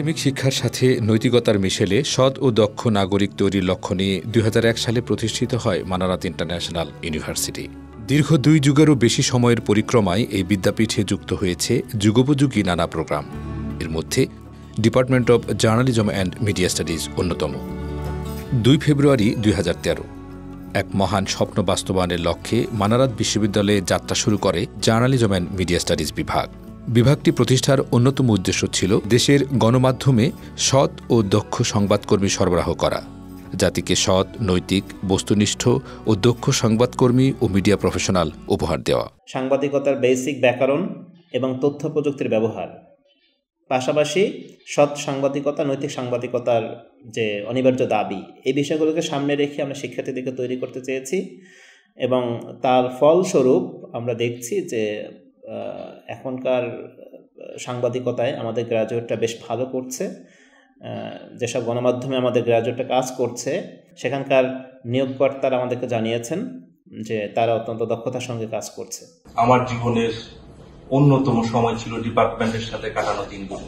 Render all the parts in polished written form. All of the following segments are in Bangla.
একাডেমিক শিক্ষার সাথে নৈতিকতার মিশেলে সৎ ও দক্ষ নাগরিক তৈরির লক্ষ্য নিয়ে ২০০১ সালে প্রতিষ্ঠিত হয় মানারাত ইন্টারন্যাশনাল ইউনিভার্সিটি। দীর্ঘ ২ যুগেরও বেশি সময়ের পরিক্রমায় এই বিদ্যাপীঠে যুক্ত হয়েছে যুগোপযোগী নানা প্রোগ্রাম। এর মধ্যে department of journalism and media studies অন্যতম। ২ ফেব্রুয়ারি ২০১৩ এক মহান স্বপ্ন বাস্তবায়নের লক্ষ্যে মানারাত বিশ্ববিদ্যালয়ে যাত্রা শুরু করে জার্নালিজম অ্যান্ড মিডিয়া স্টাডিজ বিভাগ। বিভাগটি প্রতিষ্ঠার অন্যতম উদ্দেশ্য ছিল দেশের গণমাধ্যমে সৎ ও দক্ষ সংবাদকর্মী সরবরাহ করা, জাতিকে সৎ, নৈতিক, বস্তুনিষ্ঠ ও দক্ষ সংবাদকর্মী ও মিডিয়া প্রফেশনাল উপহার দেওয়া। সাংবাদিকতার বেসিক ব্যাকরণ এবং তথ্য প্রযুক্তির ব্যবহার, পাশাপাশি সৎ সাংবাদিকতা, নৈতিক সাংবাদিকতার যে অনিবার্য দাবি, এই বিষয়গুলোকে সামনে রেখে আমরা শিক্ষার্থীদেরকে তৈরি করতে চেয়েছি এবং তার ফলস্বরূপ আমরা দেখছি যে এখনকার সাংবাদিকতায় আমাদের গ্র্যাজুয়েটরা বেশ ভালো করছে। যেসব গণমাধ্যমে আমাদের গ্র্যাজুয়েটরা কাজ করছে সেখানকার নিয়োগকর্তারা আমাদেরকে জানিয়েছেন যে তারা অত্যন্ত দক্ষতার সঙ্গে কাজ করছে। আমার জীবনের অন্যতম সময় ছিল ডিপার্টমেন্টের সাথে কাটানো দিনগুলো।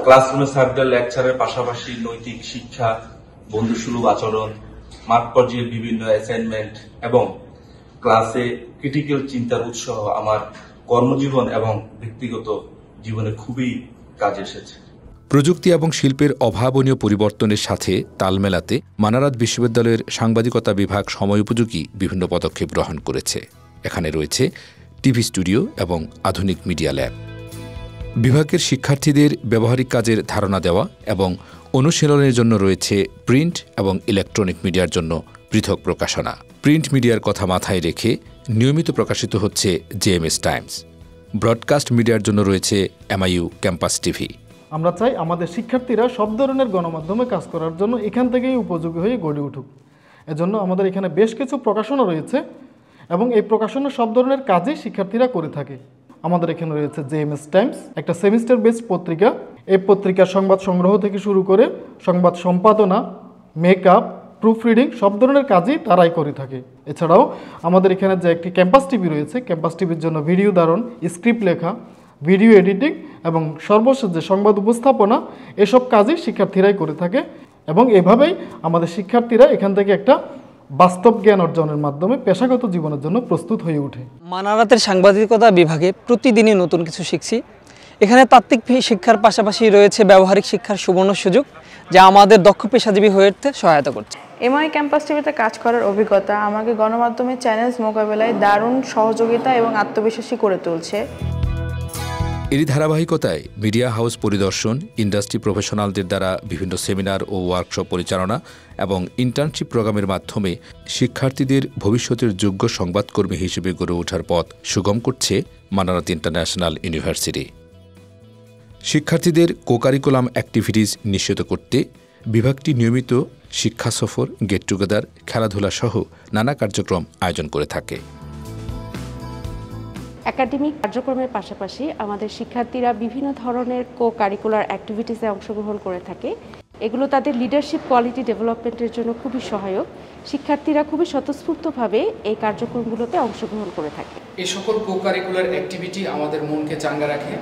ক্লাসরুমে স্যারদের লেকচারের পাশাপাশি নৈতিক শিক্ষা, বন্ধুসুলভ আচরণ, মাঠ পর্যায়ের বিভিন্ন অ্যাসাইনমেন্ট এবং ক্লাসে ক্রিটিক্যাল চিন্তার উৎসাহ আমার কর্মজীবন এবং ব্যক্তিগত জীবনে খুবই কাজে এসেছে। প্রযুক্তি এবং শিল্পের অভাবনীয় পরিবর্তনের সাথে তাল মেলাতে মানারাত বিশ্ববিদ্যালয়ের সাংবাদিকতা বিভাগ সময়োপযোগী বিভিন্ন পদক্ষেপ গ্রহণ করেছে। এখানে রয়েছে টিভি স্টুডিও এবং আধুনিক মিডিয়া ল্যাব। বিভাগের শিক্ষার্থীদের ব্যবহারিক কাজের ধারণা দেওয়া এবং অনুশীলনের জন্য রয়েছে প্রিন্ট এবং ইলেকট্রনিক মিডিয়ার জন্য পৃথক প্রকাশনা। প্রিন্ট মিডিয়ার কথা মাথায় রেখে নিয়মিত প্রকাশিত হচ্ছে জেএমএস টাইমস। ব্রডকাস্ট মিডিয়ার জন্য রয়েছে এমআইইউ ক্যাম্পাস টিভি। আমরা চাই আমাদের শিক্ষার্থীরা সব ধরনের গণমাধ্যমে কাজ করার জন্য এখান থেকেই উপযোগী হয়ে গড়ে উঠুক। এজন্য আমাদের এখানে বেশ কিছু প্রকাশনা রয়েছে এবং এই প্রকাশনা সব ধরনের কাজই শিক্ষার্থীরা করে থাকে। আমাদের এখানে রয়েছে জেএমএস টাইমস, একটা সেমিস্টার বেসড পত্রিকা। এই পত্রিকার সংবাদ সংগ্রহ থেকে শুরু করে সংবাদ সম্পাদনা, মেকআপ, প্রুফ রিডিং সব ধরনের কাজই তারাই করে থাকে। এছাড়াও আমাদের এখানে যে একটি ক্যাম্পাস টিভি রয়েছে, ক্যাম্পাস টিভির জন্য ভিডিও ধারণ, স্ক্রিপ্ট লেখা, ভিডিও এডিটিং এবং সর্বশেষ যে সংবাদ উপস্থাপনা, এসব কাজই শিক্ষার্থীরাই করে থাকে এবং এভাবেই আমাদের শিক্ষার্থীরা এখান থেকে একটা বাস্তব জ্ঞান অর্জনের মাধ্যমে পেশাগত জীবনের জন্য প্রস্তুত হয়ে ওঠে। মানারাতের সাংবাদিকতা বিভাগে প্রতিদিনই নতুন কিছু শিখছি। এখানে তাত্ত্বিক শিক্ষার পাশাপাশি রয়েছে ব্যবহারিক শিক্ষার সুবর্ণ সুযোগ, যা আমাদের দক্ষ পেশাজীবী হয়ে উঠতে সহায়তা করছে। এমআই ক্যাম্পাস টিভিতে কাজ করার অভিজ্ঞতা আমাকে গণমাধ্যমের চ্যালেঞ্জ মোকাবেলায় দারুণ সহযোগিতা এবং আত্মবিশ্বাসী করে তুলছে। এরই ধারাবাহিকতায় মিডিয়া হাউস পরিদর্শন, ইন্ডাস্ট্রি প্রফেশনালদের দ্বারা বিভিন্ন সেমিনার ও ওয়ার্কশপ পরিচালনা এবং ইন্টার্নশিপ প্রোগ্রামের মাধ্যমে শিক্ষার্থীদের ভবিষ্যতের যোগ্য সংবাদকর্মী হিসেবে গড়ে ওঠার পথ সুগম করছে মানারাত ইন্টারন্যাশনাল ইউনিভার্সিটি। শিক্ষার্থীদের কোকারিকুলাম অ্যাক্টিভিটিস নিশ্চিত করতে বিভাগটি নিয়মিত শিক্ষা সফর, গেট টুগেদার, খেলাধুলা সহ নানা কার্যক্রম আয়োজন করে থাকে। একাডেমিক কার্যক্রমের পাশাপাশি আমাদের শিক্ষার্থীরা বিভিন্ন ধরনের কো-কারিকুলার অ্যাক্টিভিটিসে অংশগ্রহণ করে থাকে। এগুলো তাদের লিডারশিপ কোয়ালিটি ডেভেলপমেন্টের জন্য খুবই সহায়ক। শিক্ষার্থীরা খুবই স্বতঃস্ফূর্তভাবে এই কার্যক্রমগুলোতে অংশগ্রহণ করে থাকে। এই সকল কো-কারিকুলার অ্যাক্টিভিটি আমাদের মনকে চাঙ্গা রাখে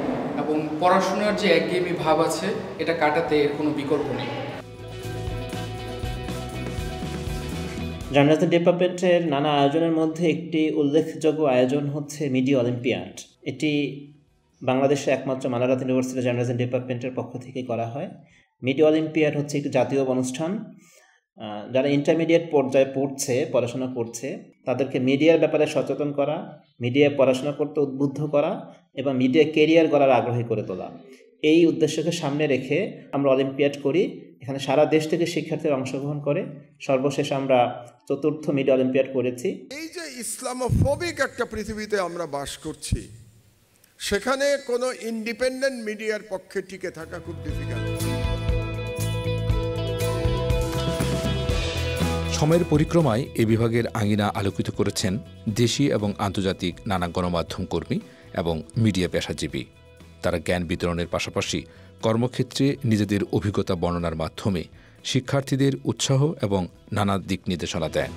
এবং পড়াশোনার যে একঘেয়েমি ভাব আছে এটা কাটাতে এর কোনো বিকল্প নেই। জার্নালিজম ডিপার্টমেন্টের নানা আয়োজনের মধ্যে একটি উল্লেখযোগ্য আয়োজন হচ্ছে মিডিয়া অলিম্পিয়াড। এটি বাংলাদেশে একমাত্র মানারাত ইউনিভার্সিটি জার্নালিজম ডিপার্টমেন্টের পক্ষ থেকে করা হয়। মিডিয়া অলিম্পিয়াড হচ্ছে একটি জাতীয় অনুষ্ঠান। যারা ইন্টারমিডিয়েট পর্যায়ে পড়াশোনা করছে তাদেরকে মিডিয়ার ব্যাপারে সচেতন করা, মিডিয়ায় পড়াশোনা করতে উদ্বুদ্ধ করা এবং মিডিয়া কেরিয়ার গড়ার আগ্রহী করে তোলা, এই উদ্দেশ্যকে সামনে রেখে আমরা অলিম্পিয়াড করি। এখানে সারা দেশ থেকে শিক্ষার্থীরা অংশগ্রহণ করে। সর্বশেষ আমরা ৪র্থ মিডিয়া অলিম্পিয়াড করেছি। এই যে ইসলামোফোবিক একটা পৃথিবীতে আমরা বাস করছি, সেখানে কোনো ইন্ডিপেন্ডেন্ট মিডিয়ার পক্ষে টিকে থাকা খুব ডিফিকাল্ট। সময়ের পরিক্রমায় এ বিভাগের আঙিনা আলোকিত করেছেন দেশি এবং আন্তর্জাতিক নানা গণমাধ্যম কর্মী এবং মিডিয়া পেশাজীবী। তারা জ্ঞান বিতরণের পাশাপাশি কর্মক্ষেত্রে নিজেদের অভিজ্ঞতা বর্ণনার মাধ্যমে শিক্ষার্থীদের উৎসাহ এবং নানা দিক নির্দেশনা দেন।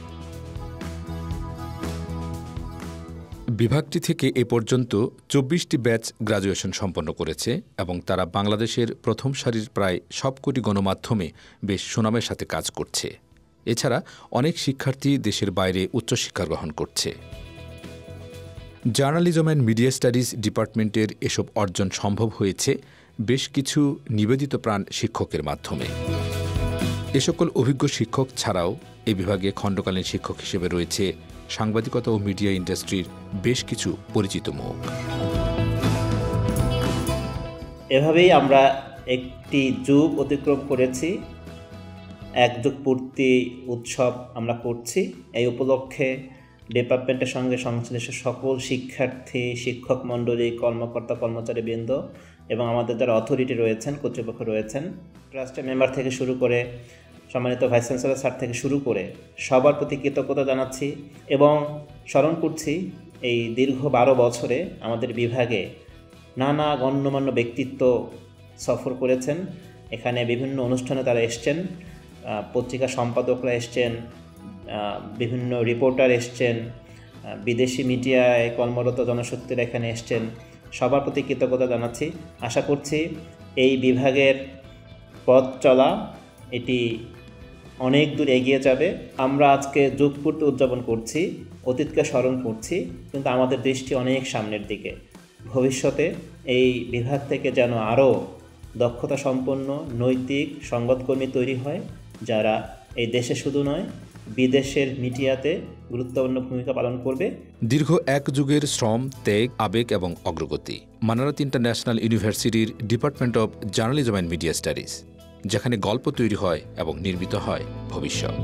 বিভাগটি থেকে এ পর্যন্ত ২৪টি ব্যাচ গ্র্যাজুয়েশন সম্পন্ন করেছে এবং তারা বাংলাদেশের প্রথম সারির প্রায় সবকটি গণমাধ্যমে বেশ সুনামের সাথে কাজ করছে। এছাড়া অনেক শিক্ষার্থী দেশের বাইরে উচ্চশিক্ষা গ্রহণ করছে। জার্নালিজম অ্যান্ড মিডিয়া স্টাডিজ ডিপার্টমেন্টের এসব অর্জন সম্ভব হয়েছে বেশ কিছু নিবেদিত প্রাণ শিক্ষকের মাধ্যমে। এ সকল অভিজ্ঞ শিক্ষক ছাড়াও এ বিভাগে খণ্ডকালীন শিক্ষক হিসেবে রয়েছে সাংবাদিকতা ও মিডিয়া ইন্ডাস্ট্রির বেশ কিছু পরিচিত মুখ। এভাবেই আমরা একটি যুগ অতিক্রম করেছি, এক যুগ পূর্তি উৎসব আমরা করছি। এই উপলক্ষে ডিপার্টমেন্টের সঙ্গে সংশ্লিষ্ট সকল শিক্ষার্থী, শিক্ষক মণ্ডলী, কর্মকর্তা কর্মচারীবৃন্দ এবং আমাদের যারা অথরিটি রয়েছেন, কর্তৃপক্ষ রয়েছেন, ট্রাস্টের মেম্বার থেকে শুরু করে সম্মানিত ভাইস চ্যান্সেলর স্যার থেকে শুরু করে সবার প্রতি কৃতজ্ঞতা জানাচ্ছি এবং স্মরণ করছি এই দীর্ঘ ১২ বছরে আমাদের বিভাগে নানা গণ্যমান্য ব্যক্তিত্ব সফর করেছেন। এখানে বিভিন্ন অনুষ্ঠানে তারা এসছেন, পত্রিকা সম্পাদকরা এসছেন, বিভিন্ন রিপোর্টার এসছেন, বিদেশি মিডিয়ায় কর্মরত জনশক্তিরা এখানে এসছেন। সবার প্রতি কৃতজ্ঞতা জানাচ্ছি। আশা করছি এই বিভাগের পথ চলা এটি অনেক দূর এগিয়ে যাবে। আমরা আজকে যুগপূর্তি উদযাপন করছি, অতীতকে স্মরণ করছি, কিন্তু আমাদের দৃষ্টি অনেক সামনের দিকে। ভবিষ্যতে এই বিভাগ থেকে যেন আরও দক্ষতা সম্পন্ন নৈতিক সংবাদকর্মী তৈরি হয়, যারা এই দেশে শুধু নয় বিদেশের মিডিয়াতে গুরুত্বপূর্ণ ভূমিকা পালন করবে। দীর্ঘ এক যুগের শ্রম, ত্যাগ, আবেগ এবং অগ্রগতি। মানারাত ইন্টারন্যাশনাল ইউনিভার্সিটির department of journalism and media studies, যেখানে গল্প তৈরি হয় এবং নির্মিত হয় ভবিষ্যৎ।